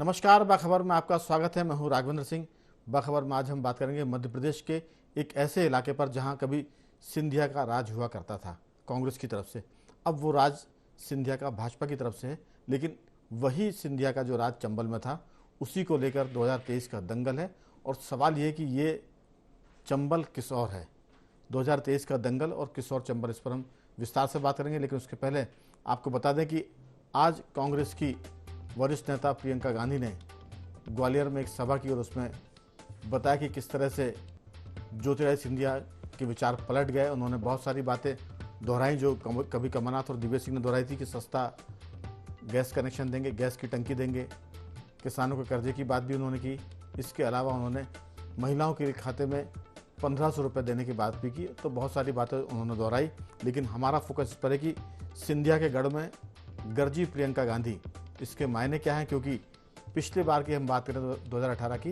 नमस्कार, बाखबर में आपका स्वागत है। मैं हूं राघवेंद्र सिंह। बाखबर में आज हम बात करेंगे मध्य प्रदेश के एक ऐसे इलाके पर जहां कभी सिंधिया का राज हुआ करता था कांग्रेस की तरफ से। अब वो राज सिंधिया का भाजपा की तरफ से है, लेकिन वही सिंधिया का जो राज चंबल में था उसी को लेकर 2023 का दंगल है। और सवाल ये कि ये चंबल किस और है, 2023 का दंगल और किस और चंबल, इस पर हम विस्तार से बात करेंगे। लेकिन उसके पहले आपको बता दें कि आज कांग्रेस की वरिष्ठ नेता प्रियंका गांधी ने ग्वालियर में एक सभा की और उसमें बताया कि किस तरह से ज्योतिरादित्य सिंधिया के विचार पलट गए। उन्होंने बहुत सारी बातें दोहराई जो कभी कमलनाथ और दिव्य सिंह ने दोहराई थी कि सस्ता गैस कनेक्शन देंगे, गैस की टंकी देंगे, किसानों के कर्जे की बात भी उन्होंने की। इसके अलावा उन्होंने महिलाओं के खाते में 1500 रुपये देने की बात भी की। तो बहुत सारी बातें उन्होंने दोहराई, लेकिन हमारा फोकस इस पर है कि सिंधिया के गढ़ में गरजी प्रियंका गांधी, इसके मायने क्या हैं। क्योंकि पिछली बार की हम बात करें 2018 की,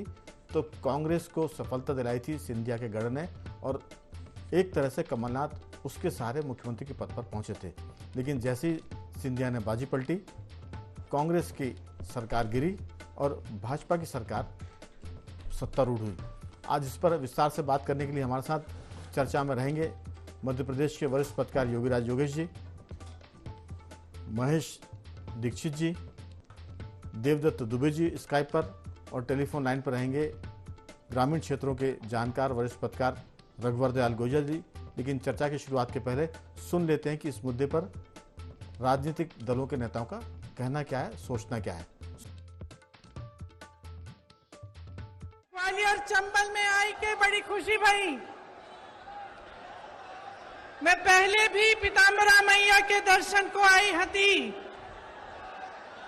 तो कांग्रेस को सफलता दिलाई थी सिंधिया के गढ़ ने और एक तरह से कमलनाथ उसके सहारे मुख्यमंत्री के पद पर पहुंचे थे। लेकिन जैसे ही सिंधिया ने बाजी पलटी, कांग्रेस की सरकार गिरी और भाजपा की सरकार सत्तारूढ़ हुई। आज इस पर विस्तार से बात करने के लिए हमारे साथ चर्चा में रहेंगे मध्य प्रदेश के वरिष्ठ पत्रकार योगीराज योगेश जी, महेश दीक्षित जी, देवदत्त दुबे जी स्काइप पर, और टेलीफोन लाइन पर रहेंगे ग्रामीण क्षेत्रों के जानकार वरिष्ठ पत्रकार रघुवर दयाल गोयल जी। लेकिन चर्चा की शुरुआत के पहले सुन लेते हैं कि इस मुद्दे पर राजनीतिक दलों के नेताओं का कहना क्या है, सोचना क्या है। ग्वालियर चंबल में आई के बड़ी खुशी भई। मैं पहले भी पीताम्बरा मैया के दर्शन को आई हती।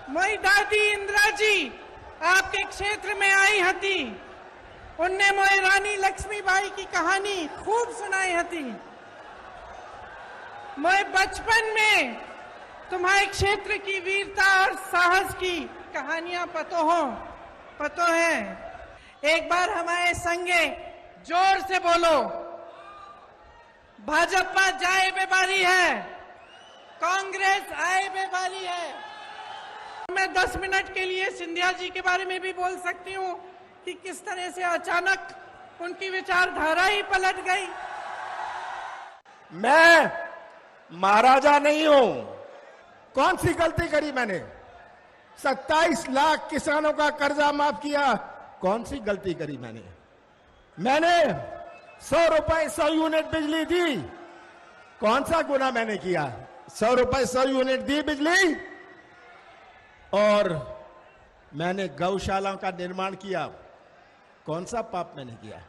मोई दादी इंदिरा जी आपके क्षेत्र में आई हती। उनने मोई रानी लक्ष्मीबाई की कहानी खूब सुनाई हती। मैं बचपन में तुम्हारे क्षेत्र की वीरता और साहस की कहानियां पतो है। एक बार हमारे संगे जोर से बोलो, भाजपा जाए बेबारी है, कांग्रेस आए बेबारी है। मैं 10 मिनट के लिए सिंधिया जी के बारे में भी बोल सकती हूँ कि किस तरह से अचानक उनकी विचारधारा ही पलट गई। मैं महाराजा नहीं हूं। कौन सी गलती करी मैंने? 27 लाख किसानों का कर्जा माफ किया। कौन सी गलती करी मैंने 100 रुपए 100 यूनिट बिजली दी। कौन सा गुना मैंने किया? 100 रुपए 100 यूनिट दी बिजली। और मैंने गौशालाओं का निर्माण किया। कौन सा पाप मैंने किया?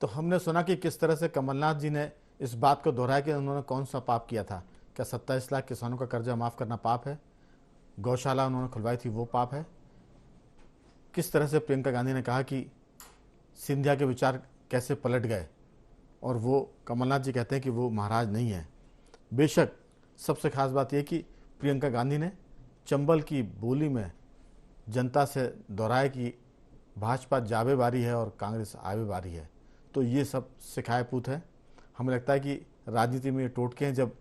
तो हमने सुना कि किस तरह से कमलनाथ जी ने इस बात को दोहराया कि उन्होंने कौन सा पाप किया था। क्या 27 लाख किसानों का कर्जा माफ करना पाप है? गौशाला उन्होंने खुलवाई थी वो पाप है? किस तरह से प्रियंका गांधी ने कहा कि सिंधिया के विचार कैसे पलट गए और वो कमलनाथ जी कहते हैं कि वो महाराज नहीं है। बेशक सबसे खास बात यह कि प्रियंका गांधी ने चंबल की बोली में जनता से दोहराया कि भाजपा जावे बारी है और कांग्रेस आवे बारी है। तो ये सब सिखाए पूत है। हमें लगता है कि राजनीति में ये टोटके हैं। जब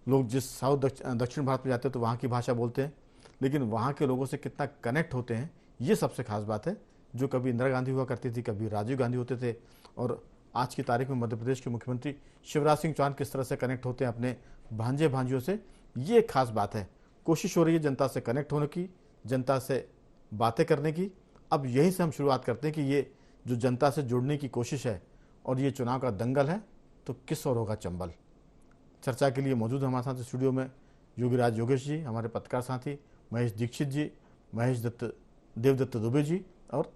लोग जिस साउथ दक्षिण भारत में जाते हैं तो वहाँ की भाषा बोलते हैं, लेकिन वहाँ के लोगों से कितना कनेक्ट होते हैं ये सबसे खास बात है। जो कभी इंदिरा गांधी हुआ करती थी, कभी राजीव गांधी होते थे, और आज की तारीख में मध्य प्रदेश के मुख्यमंत्री शिवराज सिंह चौहान किस तरह से कनेक्ट होते हैं अपने भांजे भांजियों से, ये एक खास बात है। कोशिश हो रही है जनता से कनेक्ट होने की, जनता से बातें करने की। अब यहीं से हम शुरुआत करते हैं कि ये जो जनता से जुड़ने की कोशिश है और ये चुनाव का दंगल है, तो किस और होगा चंबल। चर्चा के लिए मौजूद हमारे साथ स्टूडियो में योगीराज योगेश जी, हमारे पत्रकार साथी महेश दीक्षित जी, देवदत्त दुबे जी और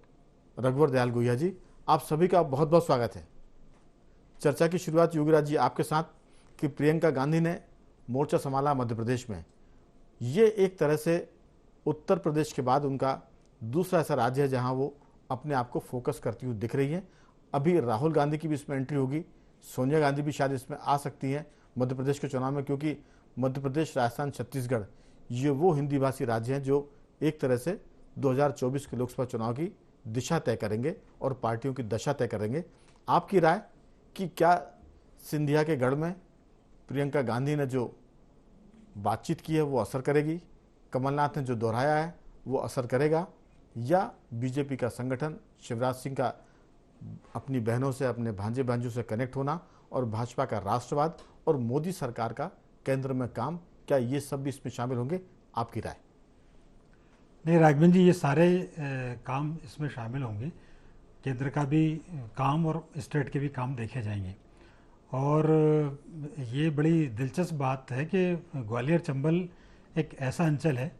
रघुवर दयाल गोयल जी। आप सभी का बहुत बहुत स्वागत है। चर्चा की शुरुआत योगीराज जी आपके साथ कि प्रियंका गांधी ने मोर्चा संभाला मध्य प्रदेश में। ये एक तरह से उत्तर प्रदेश के बाद उनका दूसरा ऐसा राज्य है जहां वो अपने आप को फोकस करती हुई दिख रही है। अभी राहुल गांधी की भी इसमें एंट्री होगी, सोनिया गांधी भी शायद इसमें आ सकती हैं मध्य प्रदेश के चुनाव में, क्योंकि मध्य प्रदेश, राजस्थान, छत्तीसगढ़ ये वो हिंदी भाषी राज्य हैं जो एक तरह से 2024 के लोकसभा चुनाव की दिशा तय करेंगे और पार्टियों की दशा तय करेंगे। आपकी राय कि क्या सिंधिया के गढ़ में प्रियंका गांधी ने जो बातचीत की है वो असर करेगी, कमलनाथ ने जो दोहराया है वो असर करेगा, या बीजेपी का संगठन, शिवराज सिंह का अपनी बहनों से, अपने भांजे भांजों से कनेक्ट होना और भाजपा का राष्ट्रवाद और मोदी सरकार का केंद्र में काम, क्या ये सब भी इसमें शामिल होंगे? आपकी राय? नहीं राघवन जी, ये सारे काम इसमें शामिल होंगे। केंद्र का भी काम और स्टेट के भी काम देखे जाएंगे। और ये बड़ी दिलचस्प बात है कि ग्वालियर चंबल एक ऐसा अंचल है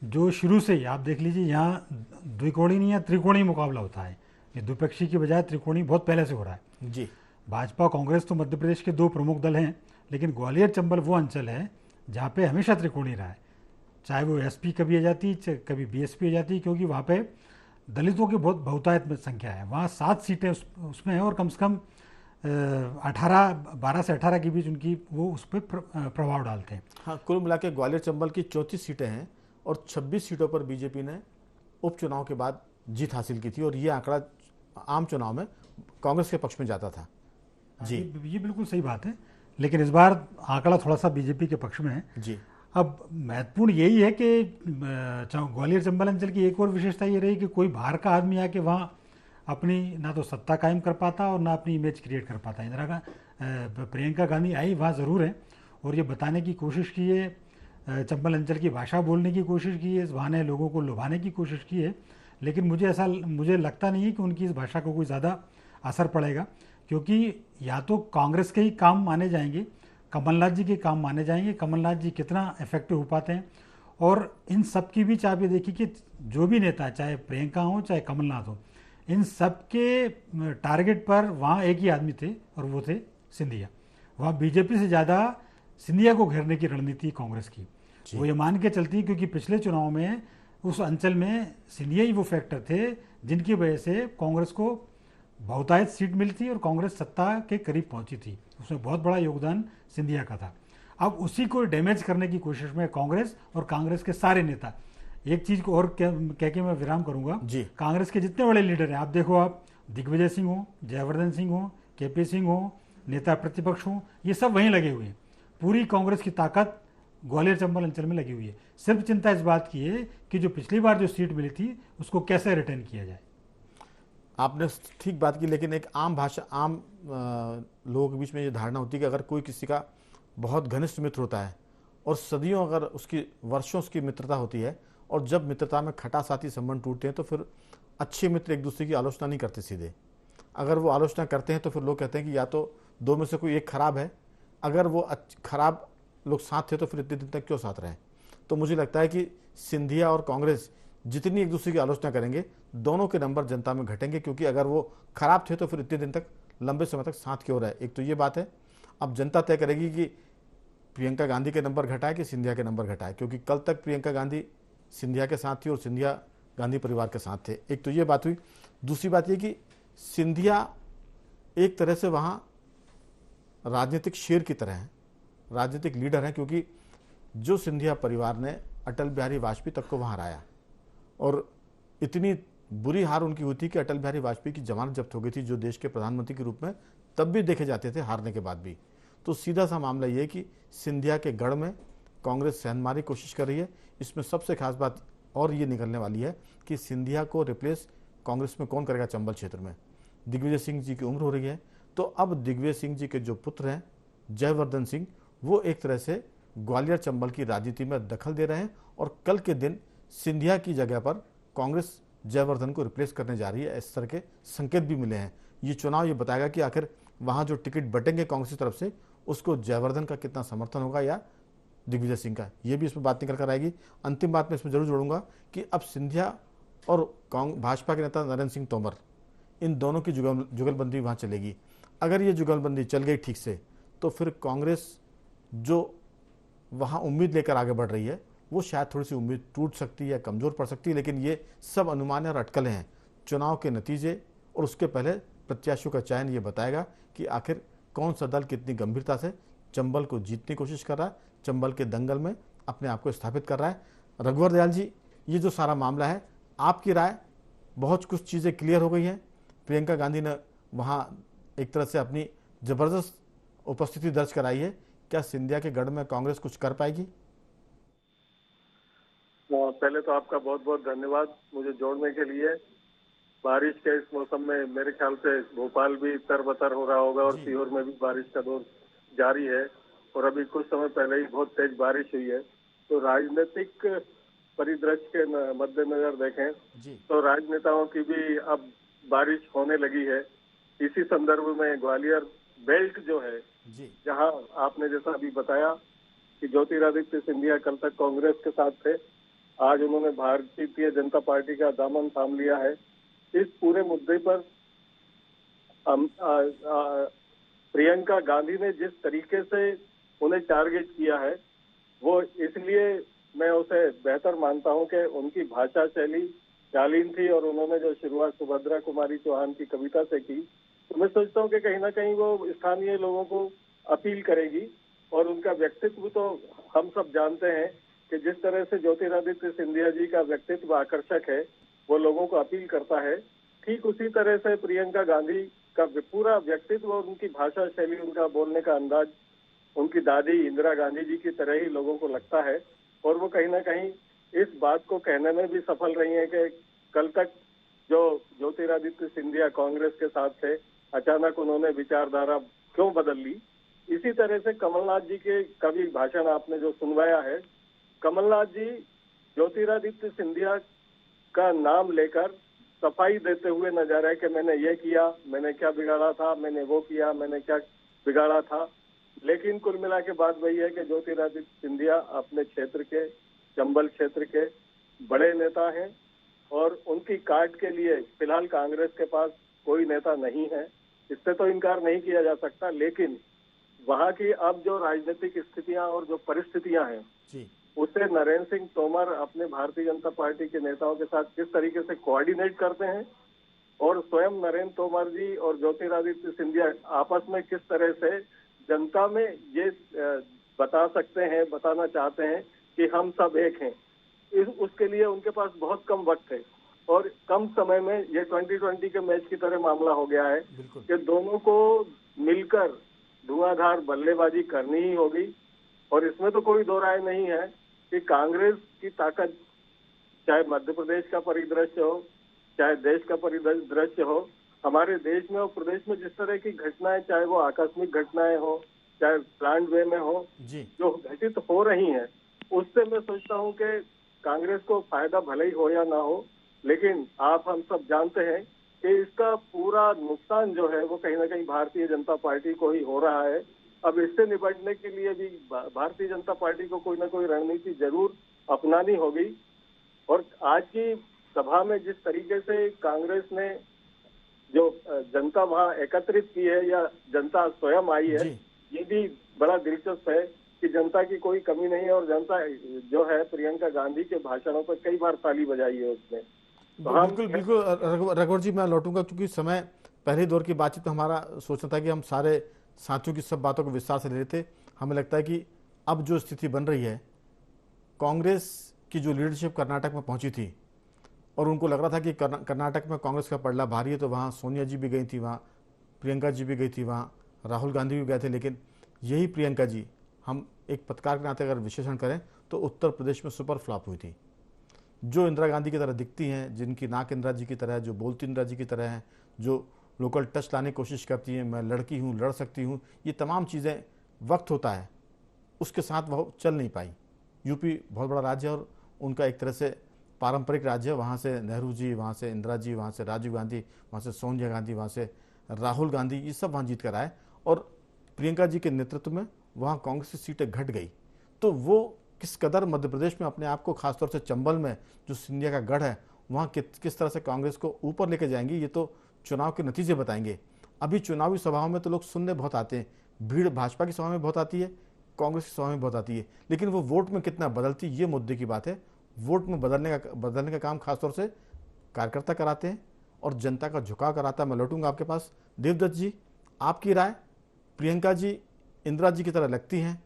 जो शुरू से ही आप देख लीजिए, यहाँ द्विकोणीय नहीं या त्रिकोणीय मुकाबला होता है। ये द्विपक्षीय की बजाय त्रिकोणीय बहुत पहले से हो रहा है जी। भाजपा कांग्रेस तो मध्य प्रदेश के दो प्रमुख दल हैं, लेकिन ग्वालियर चंबल वो अंचल है जहाँ पे हमेशा त्रिकोणीय रहा है। चाहे वो एसपी कभी आ जाती, कभी बीएसपी आ जाती, क्योंकि वहाँ पे दलितों की बहुत बहुतायत में संख्या है। वहाँ 7 सीटें उसमें हैं और कम से कम 12 से 18 के बीच उनकी वो उस पर प्रभाव डालते हैं। हाँ, कुल मिला के ग्वालियर चंबल की 34 सीटें हैं और 26 सीटों पर बीजेपी ने उपचुनाव के बाद जीत हासिल की थी, और ये आंकड़ा आम चुनाव में कांग्रेस के पक्ष में जाता था जी। ये बिल्कुल सही बात है, लेकिन इस बार आंकड़ा थोड़ा सा बीजेपी के पक्ष में है जी। अब महत्वपूर्ण यही है कि ग्वालियर चंबल अंचल की एक और विशेषता ये रही कि कोई बाहर का आदमी आके वहाँ अपनी ना तो सत्ता कायम कर पाता और ना अपनी इमेज क्रिएट कर पाता। प्रियंका गांधी आई वहाँ ज़रूर है और ये बताने की कोशिश की है, चंबल अंचल की भाषा बोलने की कोशिश की है, इस बहाने लोगों को लुभाने की कोशिश की है, लेकिन मुझे लगता नहीं है कि उनकी इस भाषा को कोई ज़्यादा असर पड़ेगा, क्योंकि या तो कांग्रेस के ही काम माने जाएंगे, कमलनाथ जी के काम माने जाएंगे, कमलनाथ जी कितना इफेक्टिव हो पाते हैं। और इन सब की बीच आप ये देखिए कि जो भी नेता, चाहे प्रियंका हो चाहे कमलनाथ हो, इन सब के टारगेट पर वहाँ एक ही आदमी थे और वो थे सिंधिया। वहाँ बीजेपी से ज़्यादा सिंधिया को घेरने की रणनीति कांग्रेस की। वो ये मान के चलती, क्योंकि पिछले चुनाव में उस अंचल में सिंधिया ही वो फैक्टर थे जिनकी वजह से कांग्रेस को बहुतायत सीट मिलती और कांग्रेस सत्ता के करीब पहुंची थी। उसमें बहुत बड़ा योगदान सिंधिया का था। अब उसी को डैमेज करने की कोशिश में कांग्रेस और कांग्रेस के सारे नेता, एक चीज़ को और कह के मैं विराम करूंगा जी। कांग्रेस के जितने बड़े लीडर हैं, आप देखो, आप दिग्विजय सिंह हो, जयवर्धन सिंह हो, केपी सिंह हो, नेता प्रतिपक्ष हो, ये सब वहीं लगे हुए हैं। पूरी कांग्रेस की ताकत ग्वालियर चंबल अंचल में लगी हुई है। सिर्फ चिंता इस बात की है कि जो पिछली बार जो सीट मिली थी उसको कैसे रिटर्न किया जाए। आपने ठीक बात की, लेकिन एक आम लोगों के बीच में ये धारणा होती है कि अगर कोई किसी का बहुत घनिष्ठ मित्र होता है और सदियों अगर उसकी वर्षों उसकी मित्रता होती है, और जब मित्रता में खटासाथी संबंध टूटते हैं तो फिर अच्छे मित्र एक दूसरे की आलोचना नहीं करते सीधे। अगर वो आलोचना करते हैं तो फिर लोग कहते हैं कि या तो दो में से कोई एक खराब है। अगर वो खराब लोग साथ थे तो फिर इतने दिन तक क्यों साथ रहे? तो मुझे लगता है कि सिंधिया और कांग्रेस जितनी एक दूसरे की आलोचना करेंगे, दोनों के नंबर जनता में घटेंगे, क्योंकि अगर वो खराब थे तो फिर इतने दिन तक, लंबे समय तक साथ क्यों रहे? एक तो ये बात है। अब जनता तय करेगी कि प्रियंका गांधी के नंबर घटाए कि सिंधिया के नंबर घटाए, क्योंकि कल तक प्रियंका गांधी सिंधिया के साथ थी और सिंधिया गांधी परिवार के साथ थे। एक तो ये बात हुई। दूसरी बात ये कि सिंधिया एक तरह से वहाँ राजनीतिक शेर की तरह है, राजनीतिक लीडर हैं, क्योंकि जो सिंधिया परिवार ने अटल बिहारी वाजपेयी तक को वहाँ हराया, और इतनी बुरी हार उनकी हुई थी कि अटल बिहारी वाजपेयी की जमानत जब्त हो गई थी, जो देश के प्रधानमंत्री के रूप में तब भी देखे जाते थे हारने के बाद भी। तो सीधा सा मामला ये है कि सिंधिया के गढ़ में कांग्रेस सहनमारी कोशिश कर रही है। इसमें सबसे खास बात और ये निकलने वाली है कि सिंधिया को रिप्लेस कांग्रेस में कौन करेगा चंबल क्षेत्र में? दिग्विजय सिंह जी की उम्र हो रही है, तो अब दिग्विजय सिंह जी के जो पुत्र हैं जयवर्धन सिंह, वो एक तरह से ग्वालियर चंबल की राजनीति में दखल दे रहे हैं, और कल के दिन सिंधिया की जगह पर कांग्रेस जयवर्धन को रिप्लेस करने जा रही है। इस तरह के संकेत भी मिले हैं। ये चुनाव ये बताएगा कि आखिर वहाँ जो टिकट बटेंगे कांग्रेस की तरफ से, उसको जयवर्धन का कितना समर्थन होगा या दिग्विजय सिंह का, ये भी इसमें बात निकल कर आएगी। अंतिम बात मैं इसमें जरूर जोड़ूंगा कि अब सिंधिया और भाजपा के नेता नरेंद्र सिंह तोमर, इन दोनों की जुगलबंदी वहाँ चलेगी। अगर ये जुगलबंदी चल गई ठीक से, तो फिर कांग्रेस जो वहाँ उम्मीद लेकर आगे बढ़ रही है, वो शायद थोड़ी सी उम्मीद टूट सकती है या कमज़ोर पड़ सकती है। लेकिन ये सब अनुमान और अटकलें हैं। चुनाव के नतीजे और उसके पहले प्रत्याशियों का चयन ये बताएगा कि आखिर कौन सा दल कितनी गंभीरता से चंबल को जीतने की कोशिश कर रहा है, चंबल के दंगल में अपने आप को स्थापित कर रहा है। रघुवर दयाल जी, ये जो सारा मामला है, आपकी राय, बहुत कुछ चीज़ें क्लियर हो गई हैं। प्रियंका गांधी ने वहाँ एक तरह से अपनी ज़बरदस्त उपस्थिति दर्ज कराई है। क्या सिंधिया के गढ़ में कांग्रेस कुछ कर पाएगी? पहले तो आपका बहुत बहुत धन्यवाद मुझे जोड़ने के लिए। बारिश के इस मौसम में मेरे ख्याल से भोपाल भी तरबतर हो रहा होगा और सीहोर में भी बारिश का दौर जारी है, और अभी कुछ समय पहले ही बहुत तेज बारिश हुई है। तो राजनीतिक परिदृश्य के मद्देनजर देखें तो राजनेताओं की भी अब बारिश होने लगी है। इसी संदर्भ में ग्वालियर बेल्ट जो है, जहां आपने जैसा अभी बताया कि ज्योतिरादित्य सिंधिया कल तक कांग्रेस के साथ थे, आज उन्होंने भारतीय जनता पार्टी का दामन थाम लिया है। इस पूरे मुद्दे पर प्रियंका गांधी ने जिस तरीके से उन्हें टारगेट किया है, वो इसलिए मैं उसे बेहतर मानता हूं कि उनकी भाषा शैली शालीन थी, और उन्होंने जो शुरुआत सुभद्रा कुमारी चौहान की कविता से की, तो मैं सोचता हूं कि कहीं ना कहीं वो स्थानीय लोगों को अपील करेगी। और उनका व्यक्तित्व तो हम सब जानते हैं कि जिस तरह से ज्योतिरादित्य सिंधिया जी का व्यक्तित्व आकर्षक है, वो लोगों को अपील करता है, ठीक उसी तरह से प्रियंका गांधी का पूरा व्यक्तित्व और उनकी भाषा शैली, उनका बोलने का अंदाज उनकी दादी इंदिरा गांधी जी की तरह ही लोगों को लगता है। और वो कहीं ना कहीं इस बात को कहने में भी सफल रही है कि कल तक जो ज्योतिरादित्य सिंधिया कांग्रेस के साथ थे, अचानक उन्होंने विचारधारा क्यों बदल ली। इसी तरह से कमलनाथ जी के कभी भाषण आपने जो सुनवाया है, कमलनाथ जी ज्योतिरादित्य सिंधिया का नाम लेकर सफाई देते हुए नजर आए कि मैंने ये किया, मैंने क्या बिगाड़ा था, मैंने वो किया, मैंने क्या बिगाड़ा था। लेकिन कुल मिला के बात वही है कि ज्योतिरादित्य सिंधिया अपने क्षेत्र के, चंबल क्षेत्र के बड़े नेता हैं, और उनकी काट के लिए फिलहाल कांग्रेस के पास कोई नेता नहीं है, इससे तो इनकार नहीं किया जा सकता। लेकिन वहां की अब जो राजनीतिक स्थितियां और जो परिस्थितियां हैं, उससे नरेंद्र सिंह तोमर अपने भारतीय जनता पार्टी के नेताओं के साथ किस तरीके से कोऑर्डिनेट करते हैं, और स्वयं नरेंद्र तोमर जी और ज्योतिरादित्य सिंधिया आपस में किस तरह से जनता में ये बताना चाहते हैं कि हम सब एक हैं, उसके लिए उनके पास बहुत कम वक्त है, और कम समय में ये 2020 के मैच की तरह मामला हो गया है कि दोनों को मिलकर धुआंधार बल्लेबाजी करनी ही होगी। और इसमें तो कोई दो राय नहीं है कि कांग्रेस की ताकत, चाहे मध्य प्रदेश का परिदृश्य हो, चाहे देश का परिदृश्य हो, हमारे देश में और प्रदेश में जिस तरह की घटनाएं, चाहे वो आकस्मिक घटनाएं हो, चाहे प्लांट वे में हो, जो घटित हो रही हैं, उससे मैं सोचता हूं कि कांग्रेस को फायदा भले ही हो या ना हो, लेकिन आप हम सब जानते हैं कि इसका पूरा नुकसान जो है वो कहीं ना कहीं भारतीय जनता पार्टी को ही हो रहा है। अब इससे निपटने के लिए भी भारतीय जनता पार्टी को कोई ना कोई रणनीति जरूर अपनानी होगी। और आज की सभा में जिस तरीके से कांग्रेस ने जो जनता वहां एकत्रित की है, या जनता स्वयं आई है, ये भी बड़ा दिलचस्प है कि जनता की कोई कमी नहीं है, और जनता जो है प्रियंका गांधी के भाषणों पर कई बार ताली बजाई है उसने। बिल्कुल बिल्कुल रघुवर जी, मैं लौटूंगा क्योंकि समय, पहले दौर की बातचीत में हमारा सोचना था कि हम सारे साथियों की सब बातों को विस्तार से ले लेते। हमें लगता है कि अब जो स्थिति बन रही है, कांग्रेस की जो लीडरशिप कर्नाटक में पहुंची थी, और उनको लग रहा था कि कर्नाटक में कांग्रेस का पलड़ा भारी है, तो वहाँ सोनिया जी भी गई थी, वहाँ प्रियंका जी भी गई थी, वहाँ राहुल गांधी भी गए थे। लेकिन यही प्रियंका जी, हम एक पत्रकार के नाते अगर विश्लेषण करें तो उत्तर प्रदेश में सुपर फ्लॉप हुई थी। जो इंदिरा गांधी की तरह दिखती हैं, जिनकी नाक इंदिरा जी की तरह है, जो बोलती इंदिरा जी की तरह है, जो लोकल टच लाने की कोशिश करती हैं, मैं लड़की हूँ, लड़ सकती हूँ, ये तमाम चीज़ें वक्त होता है, उसके साथ वह चल नहीं पाई। यूपी बहुत बड़ा राज्य है और उनका एक तरह से पारंपरिक राज्य है। वहाँ से नेहरू जी, वहाँ से इंदिरा जी, वहाँ से राजीव गांधी, वहाँ से सोनिया गांधी, वहाँ से राहुल गांधी, ये सब वहाँ जीत कर आए, और प्रियंका जी के नेतृत्व में वहाँ कांग्रेस की सीटें घट गई। तो वो किस कदर मध्य प्रदेश में अपने आप को, खासतौर से चंबल में जो सिंधिया का गढ़ है, वहाँ किस तरह से कांग्रेस को ऊपर लेके जाएंगी, ये तो चुनाव के नतीजे बताएंगे। अभी चुनावी सभाओं में तो लोग सुनने बहुत आते हैं, भीड़ भाजपा की सभा में बहुत आती है, कांग्रेस की सभा में बहुत आती है, लेकिन वो वोट में कितना बदलती, ये मुद्दे की बात है। वोट में बदलने का काम खासतौर से कार्यकर्ता कराते हैं और जनता का झुकाव कराता है। मैं लौटूंगा आपके पास। देवदत्त जी, आपकी राय? प्रियंका जी इंदिरा जी की तरह लगती हैं,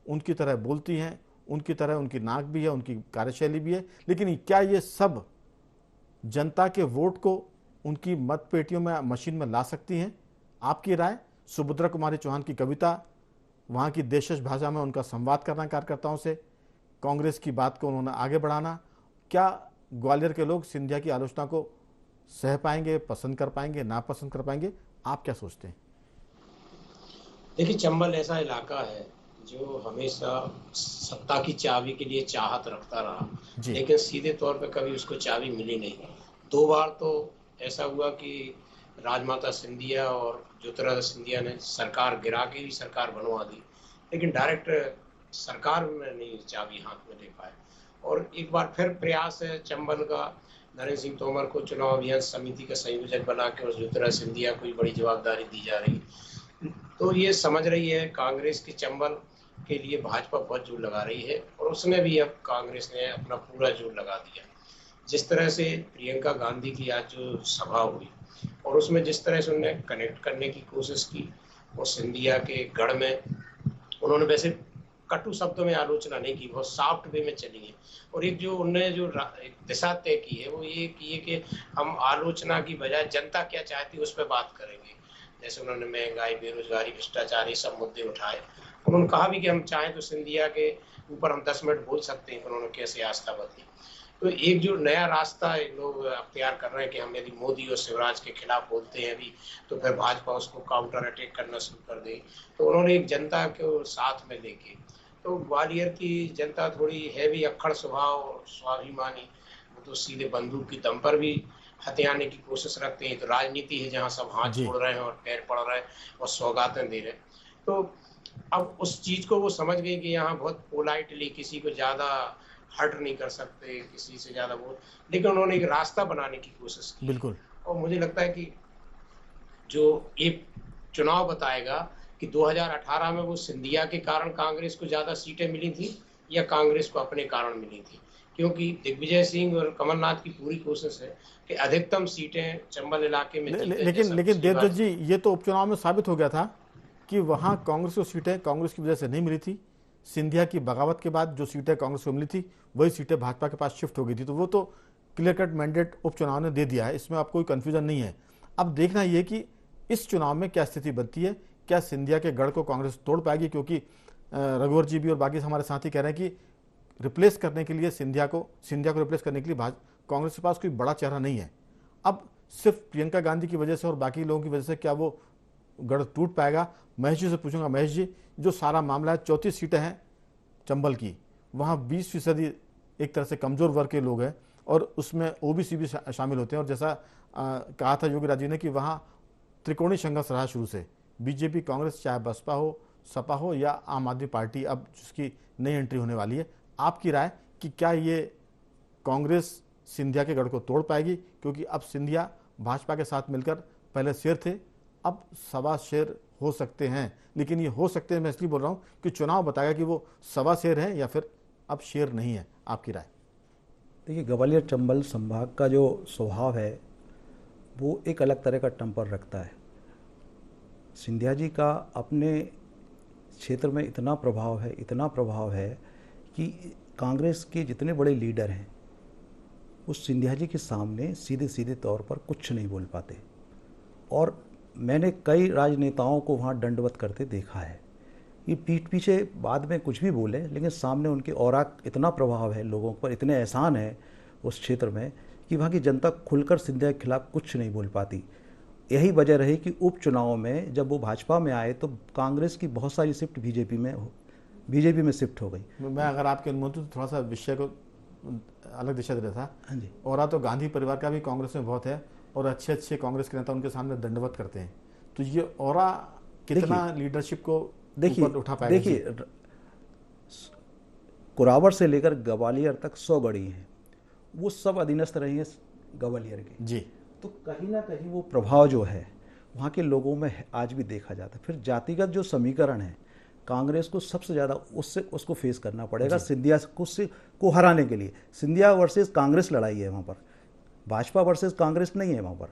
उनकी तरह बोलती हैं, उनकी तरह उनकी नाक भी है, उनकी कार्यशैली भी है, लेकिन क्या ये सब जनता के वोट को उनकी मत पेटियों में, मशीन में ला सकती हैं? आपकी राय? सुभद्रा कुमारी चौहान की कविता, वहाँ की देशज भाषा में उनका संवाद करना कार्यकर्ताओं से, कांग्रेस की बात को उन्होंने आगे बढ़ाना, क्या ग्वालियर के लोग सिंधिया की आलोचना को सह पाएंगे, पसंद कर पाएंगे, नापसंद कर पाएंगे? आप क्या सोचते हैं? देखिए, चंबल ऐसा इलाका है जो हमेशा सत्ता की चाबी के लिए चाहत रखता रहा, लेकिन सीधे तौर पे कभी उसको चाबी मिली नहीं। 2 बार तो ऐसा हुआ कि राजमाता सिंधिया और ज्योतिरादित्य सिंधिया ने सरकार गिरा के भी सरकार बनवा दी, लेकिन डायरेक्ट सरकार में नहीं चाबी हाथ में ले पाए। और एक बार फिर प्रयास है चंबल का, नरेंद्र सिंह तोमर को चुनाव अभियान समिति का संयोजक बना के और ज्योतिरादित्य सिंधिया को बड़ी जवाबदारी दी जा रही है। तो ये समझ रही है कांग्रेस की चंबल के लिए भाजपा बहुत जोर लगा रही है, और उसमें भी अब कांग्रेस ने अपना पूरा जोर लगा दिया। जिस तरह से प्रियंका गांधी की आज जो सभा हुई और उसमें जिस तरह से उन्होंने कनेक्ट करने की कोशिश की, और सिंधिया के गढ़ में उन्होंने वैसे कटु शब्दों में आलोचना नहीं की, बहुत सॉफ्ट वे में चली है। और एक जो उन्होंने जो एक दिशा तय की है वो ये की है कि हम आलोचना की बजाय जनता क्या चाहती है उस पर बात करेंगे। जैसे उन्होंने महंगाई, बेरोजगारी, भ्रष्टाचार, ये सब मुद्दे उठाए। उन्होंने कहा भी कि हम चाहें तो सिंधिया के ऊपर हम 10 मिनट बोल सकते हैं, उन्होंने कैसे आस्था बदली। तो एक जो नया रास्ता लोग अख्तियार कर रहे हैं कि हम यदि मोदी और शिवराज के खिलाफ बोलते हैं अभी, तो फिर भाजपा उसको काउंटर अटैक करना शुरू कर दे। तो उन्होंने एक जनता को साथ में लेके, तो ग्वालियर की जनता थोड़ी है भी अक्खड़ स्वभाव और स्वाभिमानी, वो तो सीधे बंदूक की दम पर भी हथियाने की कोशिश रखते हैं। तो राजनीति है जहाँ सब हाथ जोड़ रहे हैं और पैर पड़ रहे हैं और सौगातें दे रहे हैं। तो अब उस चीज को वो समझ गए कि यहाँ बहुत पोलाइटली किसी को ज्यादा हर्ट नहीं कर सकते, किसी से ज्यादा वो, लेकिन उन्होंने एक रास्ता बनाने की कोशिश की। बिल्कुल। और मुझे लगता है कि जो एक चुनाव बताएगा कि 2018 में वो सिंधिया के कारण कांग्रेस को ज्यादा सीटें मिली थी या कांग्रेस को अपने कारण मिली थी, क्योंकि दिग्विजय सिंह और कमलनाथ की पूरी कोशिश है कि अधिकतम सीटें चंबल इलाके में लेकिन देवदत्त जी, ये तो उपचुनाव में साबित हो गया था कि वहां कांग्रेस को सीटें कांग्रेस की वजह से नहीं मिली थी। सिंधिया की बगावत के बाद जो सीटें कांग्रेस को मिली थी वही सीटें भाजपा के पास शिफ्ट हो गई थी। तो वो तो क्लियर कट मैंडेट उपचुनाव ने दे दिया है, इसमें अब कोई कंफ्यूजन नहीं है। अब देखना यह कि इस चुनाव में क्या स्थिति बनती है, क्या सिंधिया के गढ़ को कांग्रेस तोड़ पाएगी, क्योंकि रघुवर जी भी और बाकी हमारे साथी कह रहे हैं कि रिप्लेस करने के लिए सिंधिया को रिप्लेस करने के लिए कांग्रेस के पास कोई बड़ा चेहरा नहीं है। अब सिर्फ प्रियंका गांधी की वजह से और बाकी लोगों की वजह से क्या वो गढ़ टूट पाएगा? महेश जी से पूछूंगा। महेश जी, जो सारा मामला है, 34 सीटें हैं चंबल की, वहाँ 20% एक तरह से कमजोर वर्ग के लोग हैं और उसमें ओबीसी भी शामिल होते हैं। और जैसा कहा था योगी राजी ने कि वहाँ त्रिकोणीय संघर्ष रहा शुरू से, बीजेपी, कांग्रेस, चाहे बसपा हो, सपा हो या आम आदमी पार्टी अब जिसकी नई एंट्री होने वाली है। आपकी राय कि क्या ये कांग्रेस सिंधिया के गढ़ को तोड़ पाएगी? क्योंकि अब सिंधिया भाजपा के साथ मिलकर पहले शेर थे, अब सवा शेर हो सकते हैं। लेकिन ये हो सकते हैं मैं इसलिए बोल रहा हूँ कि चुनाव बताएगा कि वो सवा शेर है या फिर अब शेर नहीं है। आपकी राय? देखिए, ग्वालियर चंबल संभाग का जो स्वभाव है वो एक अलग तरह का टेम्पर रखता है। सिंधिया जी का अपने क्षेत्र में इतना प्रभाव है कि कांग्रेस के जितने बड़े लीडर हैं उस सिंधिया जी के सामने सीधे तौर पर कुछ नहीं बोल पाते। और मैंने कई राजनेताओं को वहाँ दंडवत करते देखा है। ये पीठ पीछे बाद में कुछ भी बोले, लेकिन सामने उनके औरा इतना प्रभाव है लोगों पर, इतने एहसान है उस क्षेत्र में कि वहाँ की जनता खुलकर सिंधिया के खिलाफ कुछ नहीं बोल पाती। यही वजह रही कि उपचुनाव में जब वो भाजपा में आए तो कांग्रेस की बहुत सारी शिफ्ट बीजेपी में शिफ्ट हो गई। मैं अगर आपके अनुमति तो थोड़ा सा विषय को अलग दिशा दे रहा था। हाँ जी। और तो गांधी परिवार का भी कांग्रेस में बहुत है और अच्छे कांग्रेस के नेता उनके सामने दंडवत करते हैं। तो ये औरा कितना लीडरशिप को ऊपर उठा पाएगा? देखिए, कुरावर से लेकर ग्वालियर तक 100 गढ़ी हैं, वो सब अधीनस्थ रही है ग्वालियर के जी। तो कहीं ना कहीं वो प्रभाव जो है वहाँ के लोगों में आज भी देखा जाता है। फिर जातिगत जो समीकरण है, कांग्रेस को सबसे ज़्यादा उसको फेस करना पड़ेगा सिंधिया को हराने के लिए। सिंधिया वर्सेस कांग्रेस लड़ाई है वहाँ पर, भाजपा वर्सेस कांग्रेस नहीं है वहाँ पर।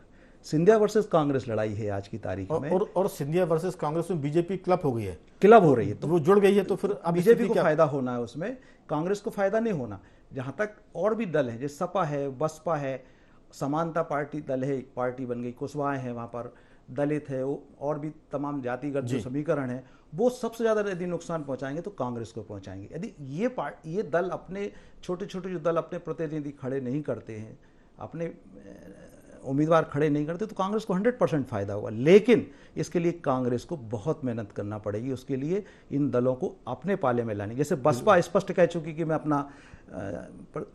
सिंधिया वर्सेस कांग्रेस लड़ाई है आज की तारीख में, और सिंधिया वर्सेस कांग्रेस में बीजेपी क्लब हो गई है, क्लब हो रही है, तो वो जुड़ गई है, तो फिर अब बीजेपी को फायदा होना है उसमें, कांग्रेस को फायदा नहीं होना। जहां तक और भी दल है, जैसे सपा है, बसपा है, समानता पार्टी दल है, पार्टी बन गई, कुशवाहा है, वहां पर दलित है, और भी तमाम जातिगत जो समीकरण है, वो सबसे ज्यादा यदि नुकसान पहुंचाएंगे तो कांग्रेस को पहुंचाएंगे। यदि ये दल अपने छोटे छोटे जो दल अपने प्रतिनिधि खड़े नहीं करते हैं, अपने उम्मीदवार खड़े नहीं करते, तो कांग्रेस को 100% फायदा होगा। लेकिन इसके लिए कांग्रेस को बहुत मेहनत करना पड़ेगी, उसके लिए इन दलों को अपने पाले में लाने। जैसे बसपा स्पष्ट कह चुकी कि मैं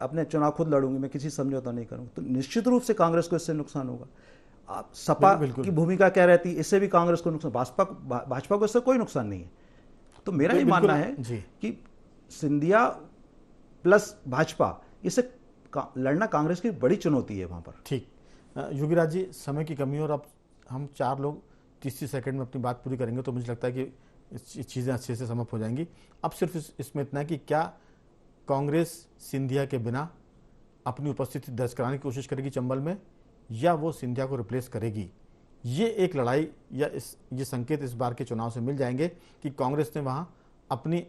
अपने चुनाव खुद लड़ूंगी, मैं किसी समझौता नहीं करूंगा, तो निश्चित रूप से कांग्रेस को इससे नुकसान होगा। आप सपा की भूमिका क्या रहती है, इससे भी कांग्रेस को नुकसान, भाजपा को इससे कोई नुकसान नहीं है। तो मेरा ये मानना है कि सिंधिया प्लस भाजपा, इससे लड़ना कांग्रेस की बड़ी चुनौती है वहां पर। ठीक, योगीराज जी, समय की कमी और अब हम 4 लोग 30 सेकंड में अपनी बात पूरी करेंगे, तो मुझे लगता है कि चीज़ें अच्छे से समाप्त हो जाएंगी। अब सिर्फ इसमें इतना है कि क्या कांग्रेस सिंधिया के बिना अपनी उपस्थिति दर्ज कराने की कोशिश करेगी चंबल में, या वो सिंधिया को रिप्लेस करेगी? ये एक लड़ाई या ये संकेत इस बार के चुनाव से मिल जाएंगे कि कांग्रेस ने वहाँ अपनी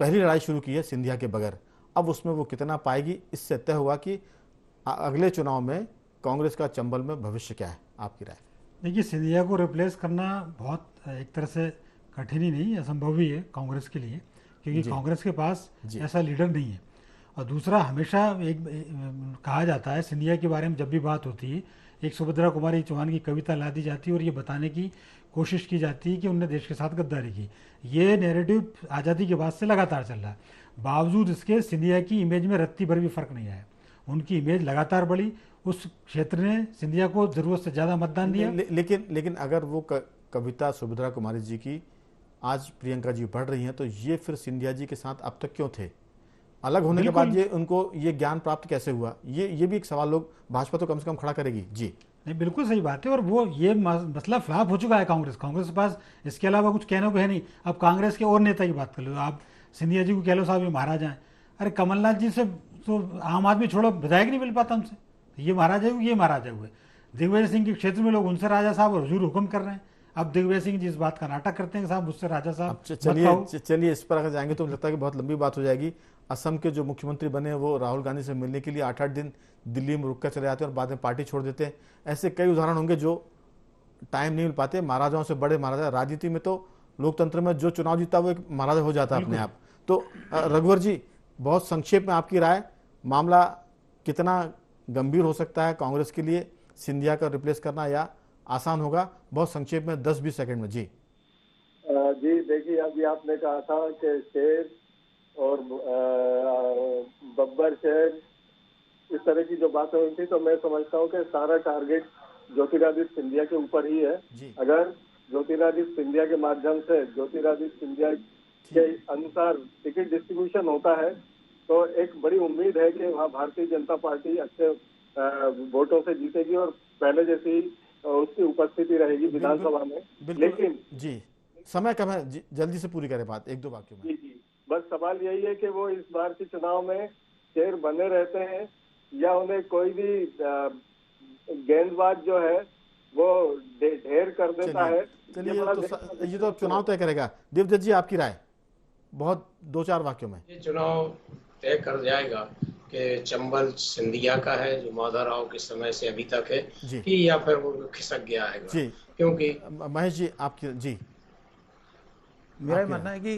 पहली लड़ाई शुरू की है सिंधिया के बगैर। अब उसमें वो कितना पाएगी, इससे तय होगा कि अगले चुनाव में कांग्रेस का चंबल में भविष्य क्या है। आपकी राय? देखिए, सिंधिया को रिप्लेस करना बहुत एक तरह से कठिन ही नहीं, असंभव ही है कांग्रेस के लिए, क्योंकि कांग्रेस के पास ऐसा लीडर नहीं है। और दूसरा, हमेशा एक कहा जाता है सिंधिया के बारे में, जब भी बात होती है, एक सुभद्रा कुमारी चौहान की कविता ला दी जाती है और ये बताने की कोशिश की जाती है कि उनने देश के साथ गद्दारी की। ये नैरेटिव आज़ादी के बाद से लगातार चल रहा है। बावजूद इसके सिंधिया की इमेज में रत्ती भर भी फर्क नहीं आया, उनकी इमेज लगातार बढ़ी। उस क्षेत्र ने सिंधिया को जरूरत से ज़्यादा मतदान दिया। लेकिन अगर वो कविता सुभद्रा कुमारी जी की आज प्रियंका जी पढ़ रही हैं, तो ये फिर सिंधिया जी के साथ अब तक क्यों थे? अलग होने के बाद ये उनको ये ज्ञान प्राप्त कैसे हुआ? ये भी एक सवाल लोग, भाजपा तो कम से कम खड़ा करेगी। जी नहीं, बिल्कुल सही बात है। और वो ये मसला फ्लॉप हो चुका है कांग्रेस के पास इसके अलावा कुछ कहने को है नहीं। अब कांग्रेस के और नेता की बात कर लो, आप सिंधिया जी को कह लो साहब ये महाराजा हैं। अरे कमलनाथ जी से तो आम आदमी छोड़ो, विधायक नहीं मिल पाता हमसे, ये महाराजा हुए, ये महाराजा हुए। दिग्विजय सिंह के क्षेत्र में लोग उनसे राजा साहब और हुजूर हुक्म कर रहे हैं। अब दिग्विजय सिंह जी इस बात का नाटक करते हैं साहब मुझसे राजा साहब। चलिए इस पर अगर जाएंगे तो मुझे लगता है कि बहुत लंबी बात हो जाएगी। असम के जो मुख्यमंत्री बने वो राहुल गांधी से मिलने के लिए 8-8 दिन दिल्ली में रुक कर चले जाते हैं और बाद में पार्टी छोड़ देते हैं। ऐसे कई उदाहरण होंगे जो टाइम नहीं मिल पाते। महाराजाओं से बड़े महाराजा, राजनीति में तो लोकतंत्र में जो चुनाव जीता वो एक महाराजा हो जाता है अपने आप। तो रघुवर जी, बहुत संक्षेप में आपकी राय, मामला कितना गंभीर हो सकता है कांग्रेस के लिए, सिंधिया का रिप्लेस करना, या आसान होगा? बहुत संक्षेप में 10-20 सेकंड में। जी देखिए, अभी आपने कहा था कि शेर और बब्बर शेर, इस तरह की जो बातें हुई थी, तो मैं समझता हूँ कि सारा टारगेट ज्योतिरादित्य सिंधिया के ऊपर ही है। अगर ज्योतिरादित्य सिंधिया के माध्यम से ज्योतिरादित्य सिंधिया के अनुसार टिकट डिस्ट्रीब्यूशन होता है, तो एक बड़ी उम्मीद है कि वहाँ भारतीय जनता पार्टी अच्छे वोटों से जीतेगी और पहले जैसी उसकी उपस्थिति रहेगी विधानसभा में। लेकिन जी समय कम है, जल्दी से पूरी करें बात 1-2 वाक्यों में। जी, बस सवाल यही है कि वो इस बार के चुनाव में शेर बने रहते हैं या उन्हें कोई भी गेंदबाज जो है वो ढेर कर देता है। चलिए, ये तो चुनाव तय करेगा। देवदत्त जी, आपकी राय बहुत 2-4 वाक्यों में। ये चुनाव तय कर जाएगा कि चंबल सिंधिया का है जो माधवराव के समय से अभी तक है कि या फिर वो खिसक गया है। जी, क्योंकि महेश जी आपकी। जी, मेरा मानना है कि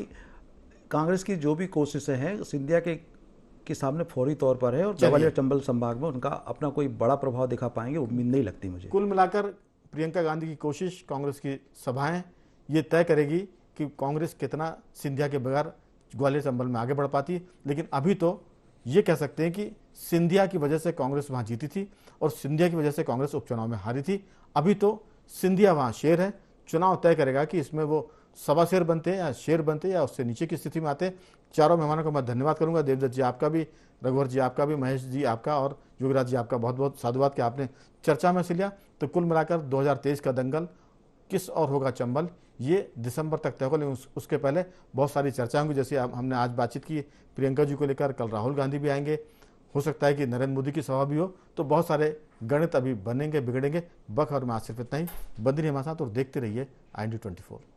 कांग्रेस की जो भी कोशिशें हैं सिंधिया के सामने फौरी तौर पर है और ग्वालियर चंबल संभाग में उनका अपना कोई बड़ा प्रभाव दिखा पाएंगे, उम्मीद नहीं लगती मुझे। कुल मिलाकर प्रियंका गांधी की कोशिश, कांग्रेस की सभाएं ये तय करेगी कि कांग्रेस कितना सिंधिया के बगैर ग्वालियर चंबल में आगे बढ़ पाती। लेकिन अभी तो ये कह सकते हैं कि सिंधिया की वजह से कांग्रेस वहां जीती थी और सिंधिया की वजह से कांग्रेस उपचुनाव में हारी थी। अभी तो सिंधिया वहां शेर है। चुनाव तय करेगा कि इसमें वो सवा शेर बनते हैं या शेर बनते हैं या उससे नीचे की स्थिति में आते हैं। चारों मेहमानों का मैं धन्यवाद करूंगा। देवदत्त जी आपका भी, रघुवर जी आपका भी, महेश जी आपका और योगराज जी आपका बहुत बहुत साधुवाद कि आपने चर्चा में से लिया। तो कुल मिलाकर 2023 का दंगल किस और होगा चंबल, ये दिसंबर तक तय होगा। लेकिन उसके पहले बहुत सारी चर्चा होंगी। जैसे हमने आज बातचीत की प्रियंका जी को लेकर, कल राहुल गांधी भी आएंगे, हो सकता है कि नरेंद्र मोदी की सभा भी हो। तो बहुत सारे गणित अभी बनेंगे बिगड़ेंगे। बख और मैं आज सिर्फ इतना ही। बंदी रहिए हमारे साथ और देखते रहिए IND24।